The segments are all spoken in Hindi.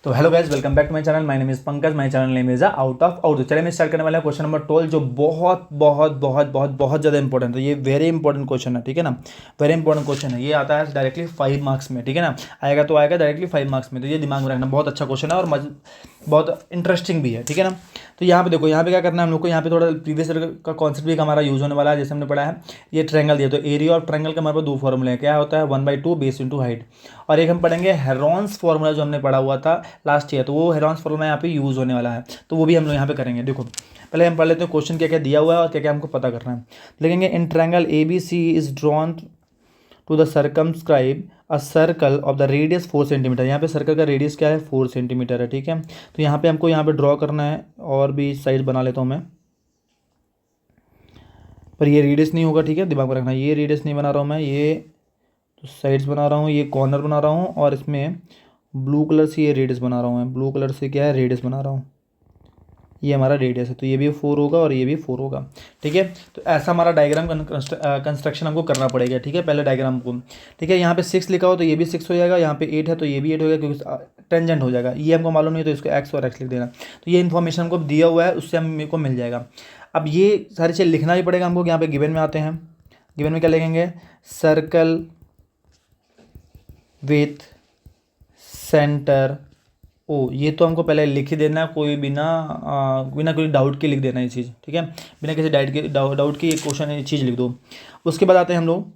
तो hello guys, welcome back to my channel. My name is Pankaj. My channel name is out of out. तो चलिए मैं स्टार्ट करने वाला है क्वेश्चन नंबर 12, जो बहुत बहुत बहुत बहुत बहुत बहुत ज़्यादा इंपॉर्टेंट है। ये वेरी इंपॉर्टेंट क्वेश्चन है, ठीक है ना। वेरी इंपॉर्टेंट क्वेश्चन है। ये आता है डायरेक्टली 5 मार्क्स में, ठीक है ना। आएगा तो आएगा डायरेक्टली 5 मार्क्स में, तो ये दिमाग में रखना। बहुत अच्छा क्वेश्चन है और बहुत इंटरेस्टिंग भी है, ठीक है ना। तो यहाँ पे देखो, यहाँ पे क्या करना है हम लोग को। यहाँ पे थोड़ा प्रीवियस का कॉन्सेप्ट भी हमारा यूज होने वाला है। जैसे हमने पढ़ा है, ये ट्रायंगल दिया, तो एरिया ऑफ ट्रायंगल के हमारे पास दो फॉर्मूले हैं। क्या होता है? 1/2 बेस इंटू हाइट। और एक हम पढ़ेंगे हेरॉन्स फार्मूला, जो हमने पढ़ा हुआ था लास्ट ईयर, तो वो हेरॉन्स फार्मूला यहाँ पे यूज़ होने वाला है, तो वो भी हम लोग यहाँ पे करेंगे। देखो पहले हम पढ़ लेते हैं क्वेश्चन क्या क्या दिया हुआ है और क्या क्या हमको पता करना है। लिखेंगे in triangle A B C is drawn to the circumscribe a circle of the radius 4 centimetre. यहाँ पे सर्कल का रेडियस क्या है? 4 सेंटीमीटर है, ठीक है। तो यहाँ पे हमको यहाँ पे ड्रॉ करना है, और भी साइड बना लेता हूँ मैं, पर ये रेडियस नहीं होगा, ठीक है, दिमाग में रखना। ये रेडियस नहीं बना रहा हूँ मैं, ये तो साइड्स बना रहा हूँ, ये कॉर्नर बना रहा हूँ, और इसमें ब्लू कलर से ये रेडियस बना रहा हूँ मैं। ब्लू कलर से क्या है? रेडियस बना रहा हूँ। ये हमारा रेडियस है, तो ये भी 4 होगा और ये भी 4 होगा, ठीक है। तो ऐसा हमारा डायग्राम कंस्ट्रक्शन हमको करना पड़ेगा, ठीक है, पहले डायग्राम को। ठीक है, यहाँ पे 6 लिखा हो तो ये भी 6 हो जाएगा, यहाँ पे 8 है तो ये भी 8 हो जाएगा, क्योंकि टेंजेंट हो जाएगा। ये हमको मालूम नहीं, तो इसको एक्स और एक्स लिख देना। तो ये इन्फॉर्मेशन हमको दिया हुआ है, उससे हम मेरे को मिल जाएगा। अब ये सारी चीज़ लिखना भी पड़ेगा हमको। यहाँ पे गिवन में आते हैं। गिवन में क्या लिखेंगे? Circle with centre O. ये तो हमको पहले लिख ही देना, कोई बिना कोई डाउट के लिख देना ये चीज़, ठीक है। बिना किसी डाउट के ये क्वेश्चन ये चीज़ लिख दो। उसके बाद आते हैं हम लोग,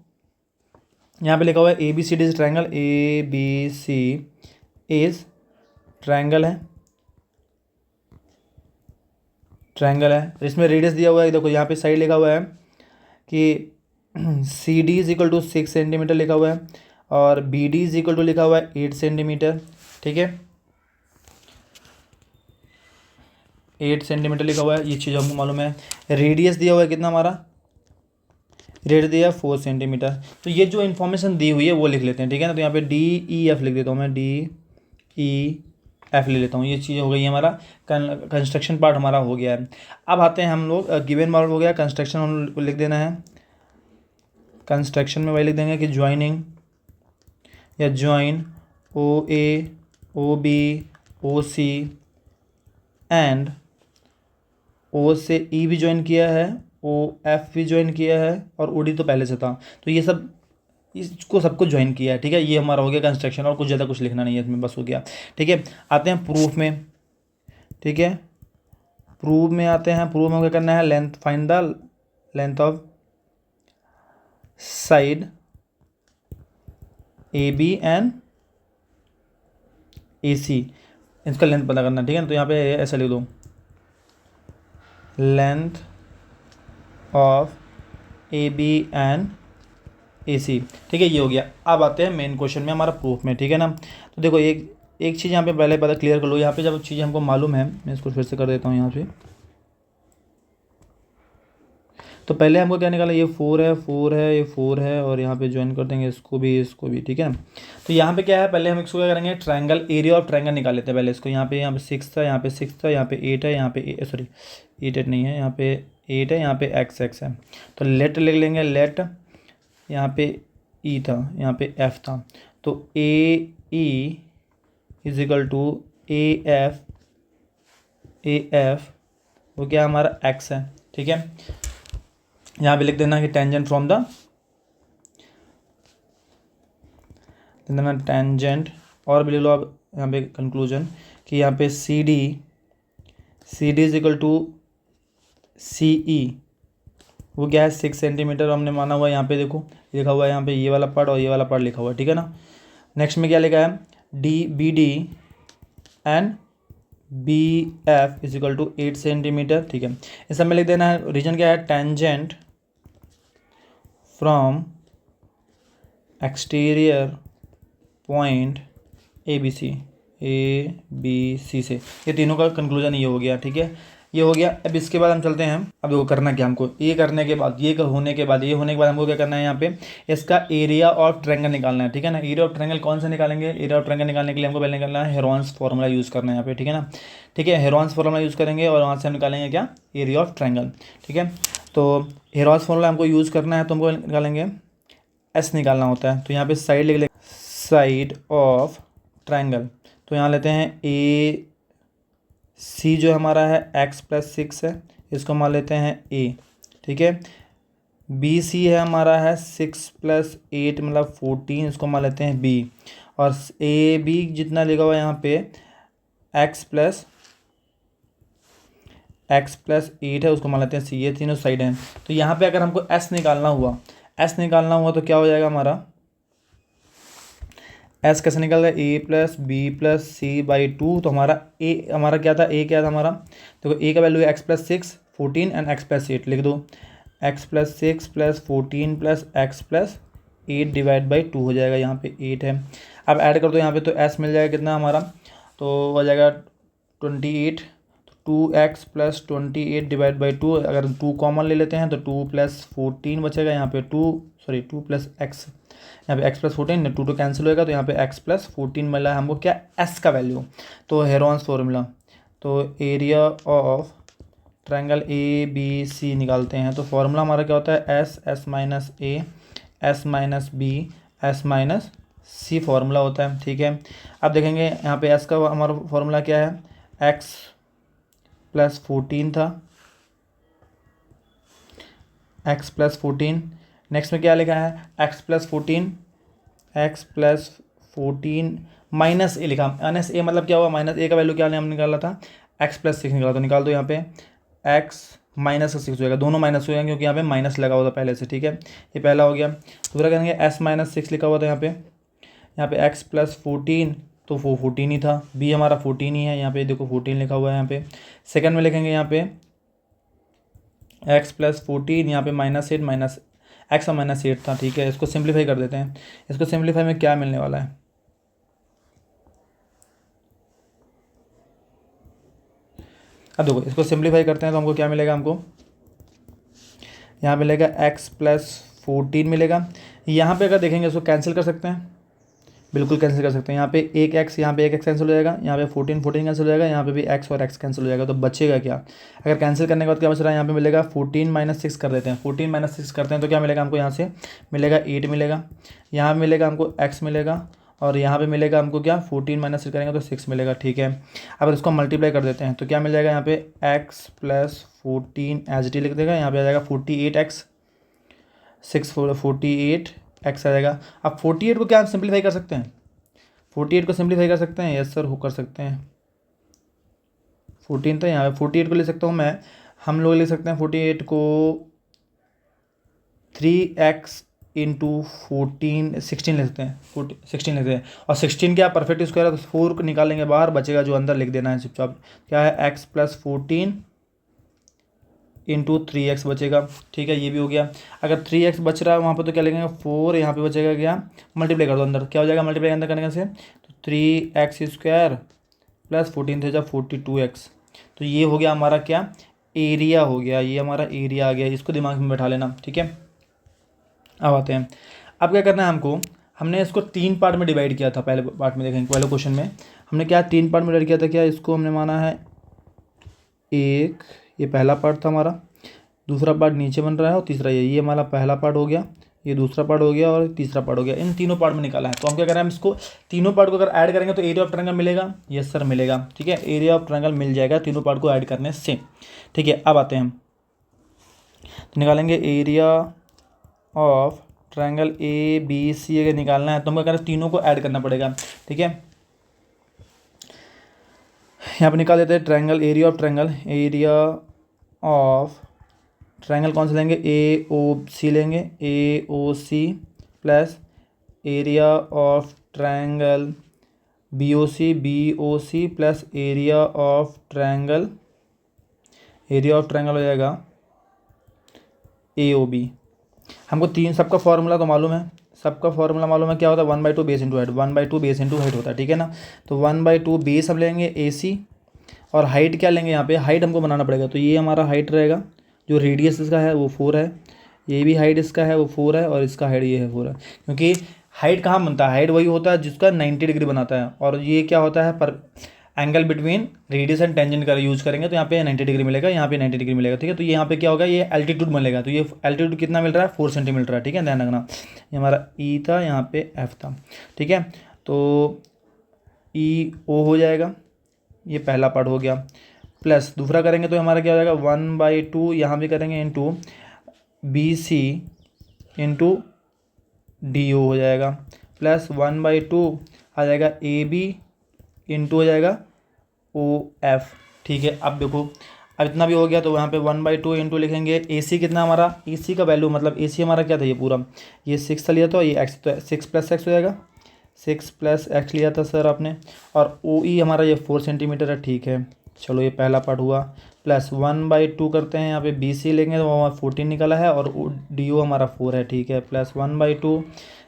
यहाँ पे लिखा हुआ है A B C D is triangle. A B C is triangle है, ट्रायंगल है। इसमें रेडियस दिया हुआ है, देखो यहाँ पे साइड लिखा हुआ है कि C D is equal to 6 centimetre लिखा हुआ है, और B D is equal to लिखा हुआ है 8 सेंटीमीटर, ठीक है। 8 सेंटीमीटर लिखा हुआ है, ये चीज़ हमको मालूम है। रेडियस दिया हुआ है कितना हमारा? रेडियस दिया है 4 सेंटीमीटर। तो ये जो इन्फॉर्मेशन दी हुई है वो लिख लेते हैं, ठीक है ना। तो यहाँ पे डी ई एफ लिख देता हूँ मैं, डी ई एफ ले लेता हूँ। ये चीज़ हो गई हमारा कंस्ट्रक्शन पार्ट हमारा हो गया है। अब आते हैं हम लोग, गिवन पार्ट हो गया, कंस्ट्रक्शन हम लोग को लिख देना है। कंस्ट्रक्शन में वही लिख देंगे कि ज्वाइनिंग या join O A O B O C and O से ई भी ज्वाइन किया है, ओ एफ भी ज्वाइन किया है, और ओ डी तो पहले से था, तो ये सब इसको सबको ज्वाइन किया है, ठीक है। ये हमारा हो गया कंस्ट्रक्शन, और कुछ ज़्यादा कुछ लिखना नहीं है इसमें, बस हो गया, ठीक है। आते हैं प्रूफ में, ठीक है। प्रूफ में आते हैं। प्रूफ में क्या करना है? Length, find the length of side A B and A C, इसका लेंथ पता करना, ठीक है ना। तो यहाँ पे ऐसा लिख दो, length of A B and A C, ठीक है, ये हो गया। अब आते हैं मेन क्वेश्चन में, हमारा प्रूफ में, ठीक है ना। तो देखो एक चीज़ यहाँ पे पहले पता क्लियर कर लो। यहाँ पे जब चीज़ें हमको मालूम है, मैं इसको फिर से कर देता हूँ यहाँ पे। तो पहले हमको क्या निकाला? ये 4 है, 4 है, ये 4 है, और यहाँ पे ज्वाइन कर देंगे इसको भी, ठीक है ना। तो यहाँ पे क्या है? पहले हम इसको क्या करेंगे? ट्रायंगल, एरिया ऑफ ट्रायंगल निकाल लेते हैं पहले इसको। यहाँ पे 6 था, यहाँ पे 6 था, यहाँ पे 8 है, यहाँ पे सॉरी 8 नहीं है, यहाँ पे 8 है, यहाँ पे x है। तो लेट लिख लेंगे, लेट, यहाँ पे ई था, यहाँ पे एफ था, तो A E is equal to A F वो क्या हमारा एक्स है, ठीक है। यहाँ पे लिख देना कि टेंजेंट फ्रॉम द, टेंजेंट, और भी लिख लो आप यहाँ पे कंक्लूजन, कि यहाँ पे C D is equal to C E, वो क्या है? 6 सेंटीमीटर हमने माना हुआ है। यहाँ पे देखो लिखा हुआ है, यहाँ पे ये वाला पार्ट और ये वाला पार्ट लिखा हुआ है, ठीक है ना। नेक्स्ट में क्या लिखा है? D B D and B F is equal to 8 centimetre, ठीक है। इस सब में लिख देना है रीजन क्या है? Tangent from exterior point A B C से। ये तीनों का कंक्लूजन ये हो गया, ठीक है, ये हो गया। अब इसके बाद हम चलते हैं। अब देखो करना क्या हमको, ये करने के बाद, ये होने के बाद हमको क्या करना है? यहाँ पे इसका एरिया ऑफ ट्रायंगल निकालना है, ठीक है ना। एरिया ऑफ ट्रायंगल कौन सा निकालेंगे? एरिया ऑफ ट्रायंगल निकालने के लिए हमको पहले निकालना है हेरॉन्स फार्मूला यूज़ करना है यहाँ पे, ठीक है ना। ठीक है, हेरॉन्स फार्मूला यूज़ करेंगे और वहाँ से हम निकालेंगे क्या? एरिया ऑफ ट्रायंगल, ठीक है। तो हेरॉन्स फार्मूला हमको यूज़ करना है, तो हमको निकालेंगे एस निकालना होता है। तो यहाँ पे साइड लिख लेंगे, साइड ऑफ ट्रायंगल। तो यहाँ लेते हैं ए सी जो हमारा है x+6 है, इसको मान लेते हैं ए, ठीक है। बी सी है हमारा है 6+8 मतलब 14, इसको मान लेते हैं बी। और ए बी जितना लिखा हुआ है यहाँ पे x+8 है, उसको मान लेते हैं सी। ये तीनों साइड हैं। तो यहाँ पे अगर हमको s निकालना हुआ तो क्या हो जाएगा हमारा, s कैसे निकल रहा है, a+b+c/2। तो हमारा क्या था, a क्या था हमारा, देखो a का वैल्यू है x+6 14 एंड x+8 लिख दो, x+6 + 14 + x+8 /2 हो जाएगा, यहाँ पे 8 है। अब ऐड कर दो यहाँ पे, तो s मिल जाएगा कितना हमारा, तो हो जाएगा 28, 2x + 28 /2। अगर 2 कॉमन ले लेते हैं तो 2 + 14 बचेगा, यहाँ पे 2 + x, यहाँ पे x+14, 2 कैंसिल होएगा, तो यहाँ पे x+14 मिला है हमको क्या, s का वैल्यू। तो हेरोन्स फॉर्मूला, तो area of triangle A B C निकालते हैं। तो फॉर्मूला हमारा क्या होता है, s - a s - b s - c formula होता है, ठीक है। अब देखेंगे यहाँ पे s का हमारा फॉर्मूला क्या है, x+14 था, x+14। नेक्स्ट में क्या लिखा है, x+14 माइनस ए लिखा, माइनस ए मतलब क्या हुआ, माइनस ए का वैल्यू क्या हमने निकाला था, x+6 निकाला, तो निकाल दो यहाँ पे x - 6 हो जाएगा, दोनों माइनस हो जाएंगे क्योंकि यहाँ पे माइनस लगा हुआ था पहले से, ठीक है। ये पहला हो गया। दूसरा करेंगे s - 6 लिखा हुआ था यहाँ पे x+14, तो वो 14 ही था, b हमारा 14 ही है, यहाँ पे देखो 14 लिखा हुआ है। यहाँ पे सेकंड में लिखेंगे यहाँ पे x+14, यहाँ पे -8 x और -8 था, ठीक है। इसको सिंप्लीफाई कर देते हैं, इसको सिंप्लीफाई में क्या मिलने वाला है, अब देखो इसको सिंप्लीफाई करते हैं तो हमको क्या मिलेगा, हमको यहाँ मिलेगा x+14 मिलेगा। यहाँ पे अगर देखेंगे इसको कैंसिल कर सकते हैं, बिल्कुल कैंसिल कर सकते हैं। यहाँ पे एक x, यहाँ पे एक x कैंसिल हो जाएगा, यहाँ पे 14 कैंसिल हो जाएगा, यहाँ पे भी x और x कैंसिल हो जाएगा, तो बचेगा क्या, अगर कैंसिल करने के बाद क्या बच रहा है, यहाँ पे मिलेगा 14 - 6 कर देते हैं, 14 - 6 करते हैं तो क्या मिलेगा हमको, यहाँ से मिलेगा 8 मिलेगा, यहाँ मिलेगा हमको x मिलेगा, और यहाँ पे मिलेगा हमको क्या, 14 - 6 करेंगे तो 6 मिलेगा, ठीक है। अब इसको मल्टीप्लाई कर देते हैं तो क्या मिल जाएगा, यहाँ पे x+14 एच डी लिख देगा, यहाँ पे आ जाएगा 48x, 48 x आ जाएगा। अब 48 को क्या हम सिंप्लीफाई कर सकते हैं, 48 को सिंप्लीफाई कर सकते हैं, यस सर हो कर सकते हैं। 14 था यहाँ पे, 48 को ले सकता हूँ मैं, हम लोग ले सकते हैं 48 को 3x × 14 16 ले सकते हैं, 16 लेते हैं, और 16 क्या परफेक्ट स्क्वायर है, तो 4 को निकालेंगे बाहर, बचेगा जो अंदर लिख देना है चुपचाप, क्या है x+14 × 3x बचेगा, ठीक है। ये भी हो गया। अगर 3x बच रहा है वहाँ पर तो क्या लिखेंगे 4, यहाँ पे बचेगा क्या, मल्टीप्लाई कर दो अंदर, क्या हो जाएगा मल्टीप्लाई अंदर करने से, तो 3x² + 14 × 42x। तो ये हो गया हमारा क्या, एरिया हो गया, ये हमारा एरिया आ गया, इसको दिमाग में बैठा लेना, ठीक है। अब आते हैं, अब क्या करना है हमको, हमने इसको 3 पार्ट में डिवाइड किया था, पहले पार्ट में देखेंगे, पहले क्वेश्चन में हमने क्या 3 पार्ट में डिवाइड किया था, क्या इसको हमने माना है एक, ये पहला पार्ट था हमारा, दूसरा पार्ट नीचे बन रहा है, और तीसरा ये हमारा पहला पार्ट हो गया, ये दूसरा पार्ट हो गया, और तीसरा पार्ट हो गया, इन तीनों पार्ट में निकाला है। तो हम क्या कर रहे हैं, हम इसको तीनों पार्ट को अगर ऐड करेंगे तो एरिया ऑफ ट्रायंगल मिलेगा, यस सर मिलेगा, ठीक है, एरिया ऑफ ट्रायंगल मिल जाएगा तीनों पार्ट को ऐड करने से, ठीक है। अब आते हैं हम तो निकालेंगे area of triangle A B C अगर निकालना है तो हमको अगर तीनों को ऐड करना पड़ेगा, ठीक है। यहाँ पे निकाल देते हैं ट्रायंगल, एरिया ऑफ ट्रायंगल कौन सा लेंगे, ए ओ सी लेंगे, A O C plus area of triangle B O C plus area of triangle हो जाएगा ए ओ बी। हमको तीन सबका फॉर्मूला तो मालूम है, क्या होता है 1/2 base into height, 1/2 base into height होता है, ठीक है ना। तो 1/2 बेस हम लेंगे ए सी, और हाइट क्या लेंगे, यहाँ पे हाइट हमको बनाना पड़ेगा, तो ये हमारा हाइट रहेगा, जो रेडियस इसका है वो 4 है, ये भी हाइट इसका है वो 4 है, और इसका हाइट ये है 4 है, क्योंकि हाइट कहाँ बनता है, हाइट वही होता है जिसका 90 डिग्री बनाता है, और ये क्या होता है पर angle between radius and tangent का यूज़ करेंगे तो यहाँ पे 90 डिग्री मिलेगा, यहाँ पे 90 डिग्री मिलेगा, ठीक है। तो यहाँ पे क्या होगा, ये एल्टीट्यूड मिलेगा, तो ये एल्टीट्यूड कितना मिल रहा है 4 सेंटीमीटर मिल रहा है, ठीक है, ध्यान रखना। ये हमारा ई था, यहाँ पे एफ था, ठीक है। तो ई ओ हो जाएगा, ये पहला पार्ट हो गया। प्लस दूसरा करेंगे तो हमारा क्या हो जाएगा 1/2, यहाँ भी करेंगे into B C into D O हो जाएगा, प्लस 1/2 आ जाएगा ए बी इंटू हो जाएगा ओ एफ। ठीक है, अब देखो अब इतना भी हो गया तो यहाँ पे 1/2 इंटू लिखेंगे ए सी कितना हमारा, ए सी का वैल्यू मतलब ए सी हमारा क्या था ये पूरा, ये 6 था लिया था, ये एक्स तो 6 + x हो जाएगा, 6 + x लिया था सर आपने। और ओ ई हमारा ये 4 सेंटीमीटर है। ठीक है, चलो ये पहला पार्ट हुआ। प्लस 1/2 करते हैं, यहाँ पे बी सी लेंगे तो वहाँ 14 निकला है और डी ओ हमारा 4 है। ठीक है, प्लस 1/2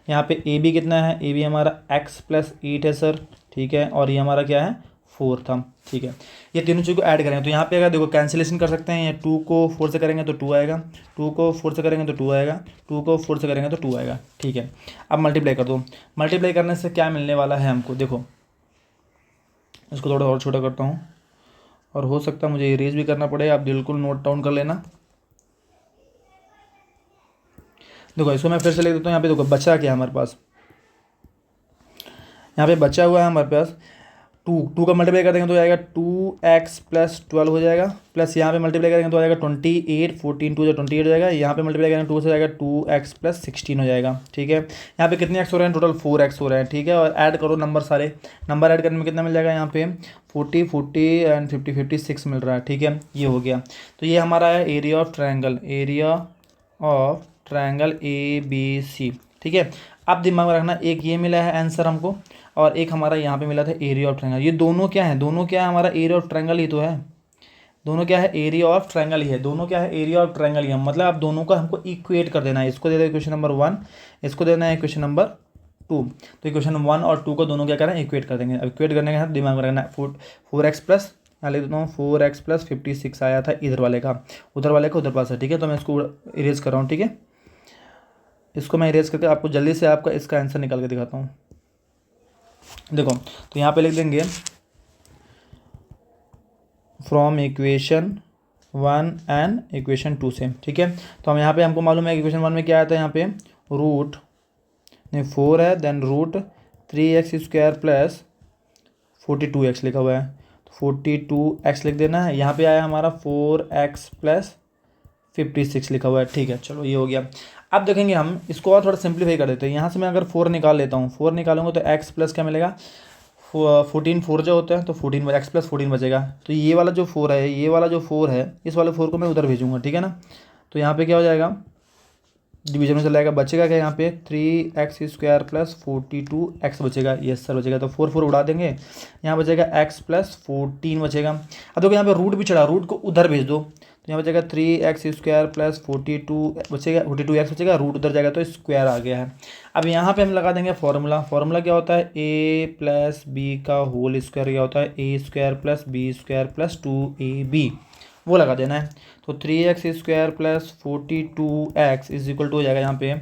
यहाँ पे ए बी कितना है, ए बी हमारा x + 8 है सर। ठीक है, और ये हमारा क्या है 4 था। ठीक है, ये तीनों चीज़ को ऐड करेंगे तो यहाँ पे अगर देखो कैंसिलेशन कर सकते हैं, ये 2 को 4 से करेंगे तो 2 आएगा, 2 को 4 से करेंगे तो 2 आएगा, 2 को 4 से करेंगे तो 2 आएगा। ठीक है, अब मल्टीप्लाई कर दो। मल्टीप्लाई करने से क्या मिलने वाला है हमको, देखो इसको थोड़ा और छोटा करता हूँ और हो सकता है मुझे इरेज भी करना पड़े, आप बिल्कुल नोट डाउन कर लेना। देखो इसको मैं फिर से लिख देता हूँ। यहाँ पे देखो बचा क्या है हमारे पास, यहाँ पे बचा हुआ है हमारे पास 2 का मल्टीप्लाई कर देंगे तो आएगा 2x + 12 हो जाएगा, प्लस यहाँ पे मल्टीप्लाई करेंगे तो आएगा 28, 14 2 28 हो जाएगा, यहाँ पे मल्टीप्लाई करेंगे 2 से जाएगा 2x + 16 हो जाएगा। ठीक है, यहाँ पे कितने x हो रहे हैं, टोटल 4x हो रहे हैं। ठीक है, और ऐड करो नंबर, सारे नंबर ऐड करने में कितना मिल जाएगा, यहाँ पे 40 40 एंड 50 56 मिल रहा है। ठीक है, ये हो गया। तो ये हमारा है area of triangle A B C. ठीक है, अब दिमाग में रखना, एक ये मिला है आंसर हमको और एक हमारा यहाँ पे मिला था एरिया ऑफ ट्रायंगल। ये दोनों क्या है, दोनों क्या है हमारा एरिया ऑफ ट्रायंगल ही तो है, दोनों क्या है एरिया ऑफ ट्रायंगल ही है, दोनों क्या है एरिया ऑफ ट्रायंगल ही है। मतलब आप दोनों को हमको इक्वेट कर देना है, इसको दे देना इक्वेशन नंबर 1, इसको देना है इक्वेशन नंबर 2। तो इक्वेशन 1 और 2 को दोनों क्या करें, इक्वेट कर देंगे। अब इक्वेट करने के साथ दिमाग में रखना 4x प्लस, यहाँ लिख देता हूँ 4x + 56 आया था इधर वाले का, उधर वाले का उधर पास है। ठीक है, तो मैं इसको इरेज कर रहा हूँ। ठीक है, इसको मैं इरेज करके आपको जल्दी से आपका इसका आंसर निकाल के दिखाता हूँ। देखो तो यहाँ पे लिख देंगे फ्रॉम इक्वेशन 1 एंड इक्वेशन 2 से। ठीक है, तो हम यहाँ पे हमको मालूम है इक्वेशन 1 में क्या आता है, यहाँ पे रूट नहीं 4 है, देन √3x² + 42x लिखा हुआ है, तो 42x लिख देना है। यहाँ पे आया हमारा 4x + 56 लिखा हुआ है। ठीक है, चलो ये हो गया। अब देखेंगे हम इसको और थोड़ा सिंप्लीफाई कर देते हैं। यहाँ से मैं अगर 4 निकाल लेता हूँ, 4 निकालूंगा तो x प्लस क्या मिलेगा, 14 4 जो होता है तो 14 x + 14 बचेगा। तो ये वाला जो 4 है, ये वाला जो 4 है, इस वाले 4 को मैं उधर भेजूंगा। ठीक है ना, तो यहाँ पे क्या हो जाएगा, डिवीजन में चला जाएगा, बचेगा क्या यहाँ पे 3x² + 42x बचेगा, यस सर बचेगा। तो 4 4 उड़ा देंगे, यहाँ बचेगा x + 14 बचेगा। अब देखो यहाँ पे रूट भी चढ़ा, रूट को उधर भेज दो, तो यहाँ बचेगा 3x² + 42 बचेगा, 42x बचेगा, रूट उधर जाएगा तो स्क्वायर आ गया है। अब यहाँ पे हम लगा देंगे फॉर्मूला। फॉर्मूला क्या होता है, a + b का होल स्क्वायर क्या होता है, a² + b² + 2ab, वो लगा देना है। तो 3x² + 42x = हो जाएगा, यहाँ पे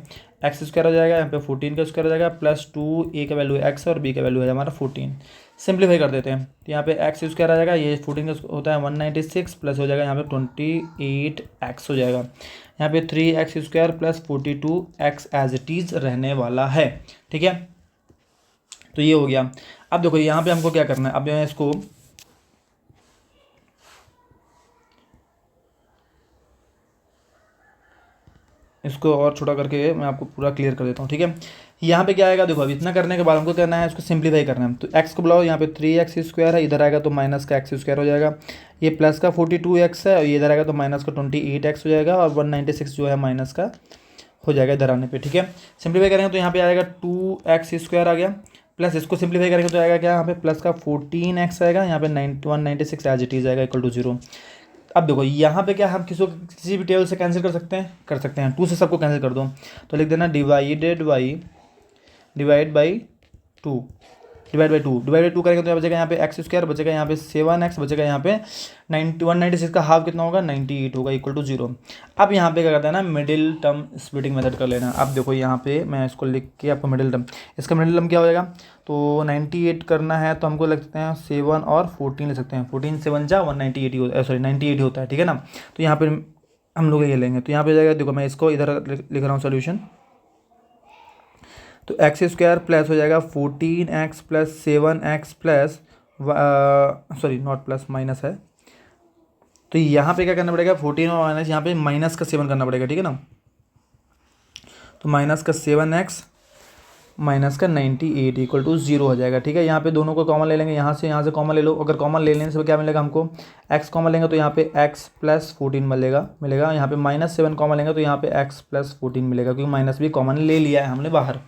x² हो जाएगा, यहाँ पे 14 का स्क्वायर हो जाएगा, प्लस 2 a का वैल्यू x और b का वैल्यू है हमारा 14। सिंप्लीफाई कर देते हैं तो यहाँ पे x² आ जाएगा, ये 14 का होता है 196 प्लस हो जाएगा यहाँ पे 28x हो जाएगा। यहाँ पे 3x² + 42x as it is रहने वाला है। ठीक है, तो ये हो गया। अब देखो यहाँ पे हमको क्या करना है, अब मैं इसको और छोटा करके मैं आपको पूरा क्लियर कर देता हूँ। ठीक है, यहाँ पे क्या आएगा, देखो अब इतना करने के बाद हमको करना है इसको सिंप्लीफाई करना है। तो x को बुलाओ, यहाँ पे 3x² है, इधर आएगा तो माइनस का x² हो जाएगा, ये प्लस का 42x है और ये इधर आएगा तो माइनस का 28x हो जाएगा, और 196 जो है माइनस का हो जाएगा इधर आने पे। ठीक है, सिंप्लीफाई करेंगे तो यहाँ पे आएगा 2x² आ गया, प्लस इसको सिंप्लीफाई करेंगे तो आएगा क्या, यहाँ पे प्लस का 14x आएगा, यहाँ पे 196 एज इट इज़ आएगा = 0। अब देखो यहाँ पे क्या हम किसी भी टेबल से कैंसिल कर सकते हैं, 2 से सबको कैंसिल कर दो, तो लिख देना डिवाइड बाई 2 डिवाइड बाई 2 करेंगे तो यहाँ बचेगा, यहाँ पे x² बचेगा, यहाँ पे 7x बचेगा, यहाँ पे 196 का हाफ कितना होगा 98 होगा = 0। अब यहाँ पे क्या करता है ना, मिडिल टर्म स्प्लिटिंग मेथड कर लेना। अब देखो यहाँ पे मैं इसको लिख के आपको मिडिल टर्म, इसका मिडिल टर्म क्या हो जाएगा, तो 98 करना है तो हमको लिख सकते हैं 7 और 14 ले सकते हैं, 14 7 जा 198 होता है, सॉरी 98 होता है। ठीक है ना, तो यहाँ पर हम लोग ये लेंगे, तो यहाँ पे जाएगा, देखो मैं इसको इधर लिख रहा हूँ सोल्यूशन, तो एक्स स्क्वायर प्लस हो जाएगा 14x plus 7x plus sorry not plus minus है, तो यहाँ पे क्या करना पड़ेगा 14 और माइनस, यहाँ पे माइनस का 7 करना पड़ेगा, ठीक है ना। तो माइनस का 7x माइनस का 98 इक्वल टू 0 हो जाएगा, ठीक है। यहाँ पे दोनों को कॉमन ले लेंगे, यहाँ से कॉमन ले लो। अगर कॉमन ले लेने से क्या मिलेगा हमको, x कॉमन लेंगे तो यहाँ पे x प्लस 14 मिलेगा। यहाँ पे -7 कॉमन लेंगे तो यहाँ पे x प्लस 14 मिलेगा, क्योंकि माइनस भी कॉमन ले लिया है हमने बाहर।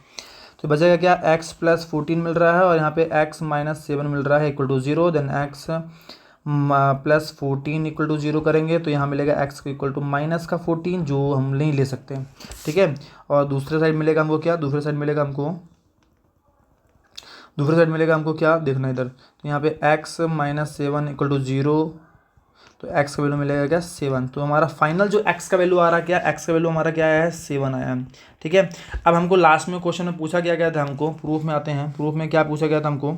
तो बचेगा क्या, x प्लस 14 मिल रहा है और यहाँ पे x माइनस 7 मिल रहा है equal to 0। Then x plus 14 equal to 0 करेंगे तो यहाँ मिलेगा x इक्वल टू माइनस का 14, जो हम नहीं ले सकते, ठीक है। और दूसरे साइड मिलेगा हमको क्या, दूसरे साइड मिलेगा हमको क्या, देखना इधर। तो यहाँ पे x माइनस 7 इक्वल टू 0, तो x का वैल्यू मिलेगा क्या, 7। तो हमारा फाइनल जो x का वैल्यू आ रहा है क्या, x का वैल्यू हमारा क्या आया है, 7 आया है, ठीक है। अब हमको लास्ट में क्वेश्चन में पूछा गया था हमको, प्रूफ में आते हैं। प्रूफ में क्या पूछा गया था हमको,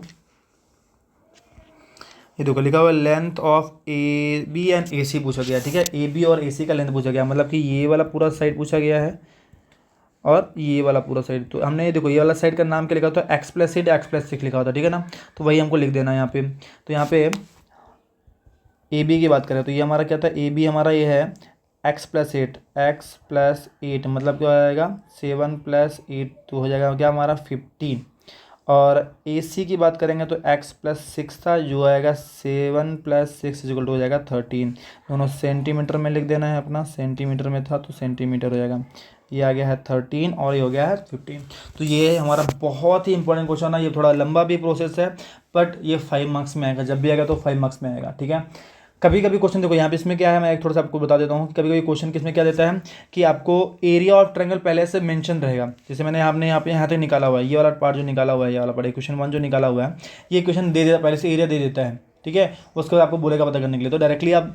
ये देखो लिखा हुआ length of A B and A C पूछा गया, ठीक है। ए बी और ए सी का लेंथ पूछा गया, मतलब कि ये वाला पूरा साइड पूछा गया है और ये वाला पूरा साइड। तो हमने देखो ये वाला साइड का नाम क्या लिखा होता है, x+8 x+6 लिखा होता है, ठीक है ना। तो वही हमको लिख देना है यहाँ पे। तो यहाँ पे ए बी की बात करें तो ये हमारा क्या था, ए बी हमारा ये है x+8 मतलब क्या हो जाएगा 7 + 8, तो हो जाएगा क्या हमारा 15। और ए सी की बात करेंगे तो x+6 था, जो आएगा 7 + 6 इक्वल टू हो जाएगा 13। दोनों सेंटीमीटर में लिख देना है अपना, सेंटीमीटर में था तो सेंटीमीटर हो जाएगा। ये आ गया है 13 और ये हो गया है 15। तो ये हमारा बहुत ही इंपॉर्टेंट क्वेश्चन है। ये थोड़ा लंबा भी प्रोसेस है, बट ये 5 मार्क्स में आएगा, जब भी आएगा तो 5 मार्क्स में आएगा, ठीक है। कभी कभी क्वेश्चन देखो यहाँ पे इसमें क्या है, मैं एक थोड़ा सा आपको बता देता हूँ। कभी कभी क्वेश्चन किसमें क्या देता है कि आपको एरिया ऑफ ट्रायंगल पहले से मेंशन रहेगा। जैसे मैंने आपने यहाँ तक निकाला हुआ है, ये वाला पार्ट जो निकाला हुआ है, ये वाला पार्ट क्वेश्चन 1 जो निकाला हुआ है, ये क्वेश्चन दे देता पहले से, एरिया दे देता है, ठीक है। उसके बाद आपको बोलेगा पता करने के लिए, तो डायरेक्टली आप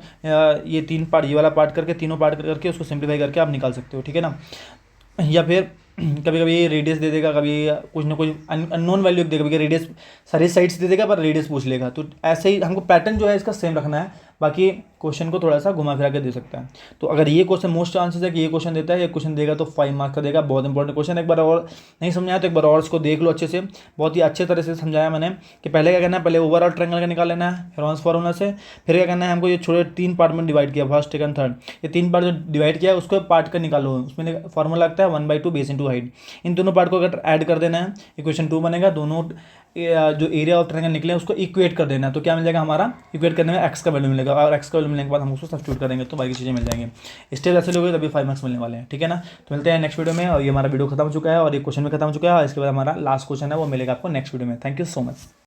ये 3 पार्ट, ये वाला पार्ट करके, तीनों पार्ट करके उसको सिंप्लीफाई करके आप निकाल सकते हो, ठीक है ना। या फिर कभी कभी रेडियस दे देगा, कभी कुछ ना कुछ अननोन वैल्यू दे देगा, कभी रेडियस सारी साइड्स दे देगा पर रेडियस पूछ लेगा। तो ऐसे ही हमको पैटर्न जो है इसका सेम रखना है, बाकी क्वेश्चन को थोड़ा सा घुमा फिरा के दे सकता है। तो अगर ये क्वेश्चन मोस्ट चांसेस है कि ये क्वेश्चन देता है, ये क्वेश्चन देगा तो 5 मार्क्स का देगा। बहुत इंपॉर्टेंट क्वेश्चन, एक बार और नहीं समझाया तो एक बार और इसको देख लो अच्छे से। बहुत ही अच्छे तरह से समझाया मैंने कि पहले क्या करना है, पहले ओवरऑल ट्रायंगल का निकाल लेना है हेरोन्स फार्मूला से। फिर क्या करना है, हमको ये छोटे 3 पार्ट में डिवाइड किया, फर्स्ट सेकंड थर्ड, ये 3 पार्ट जो डिवाइड किया है उसको पार्ट का निकालो। उसमें फॉर्मूला लगता है 1/2 बेस इंटू हाइट। इन दोनों पार्ट को अगर ऐड कर देना है, इक्वेशन 2 बनेगा। दोनों जो एरिया ऑफ ट्रायंगल निकले उसको इक्वेट कर देना है, तो क्या मिल जाएगा हमारा, इक्वेट करने में एक्स का वैल्यू मिलेगा, और एक्स का वैल्यू मिलने के बाद हम उसको सब्स्टिट्यूट करेंगे तो बाकी चीज़ें मिल जाएंगे। स्टेप ऐसे लोगे तभी 5 मार्क्स मिलने वाले हैं, ठीक है ना। तो मिलते हैं नेक्स्ट वीडियो में। और ये हमारा वीडियो खत्म हो चुका है और ये क्वेश्चन भी खत्म हो चुका है, और इसके बाद हमारा लास्ट क्वेश्चन है वो मिलेगा आपको नेक्स्ट वीडियो में। Thank you so much.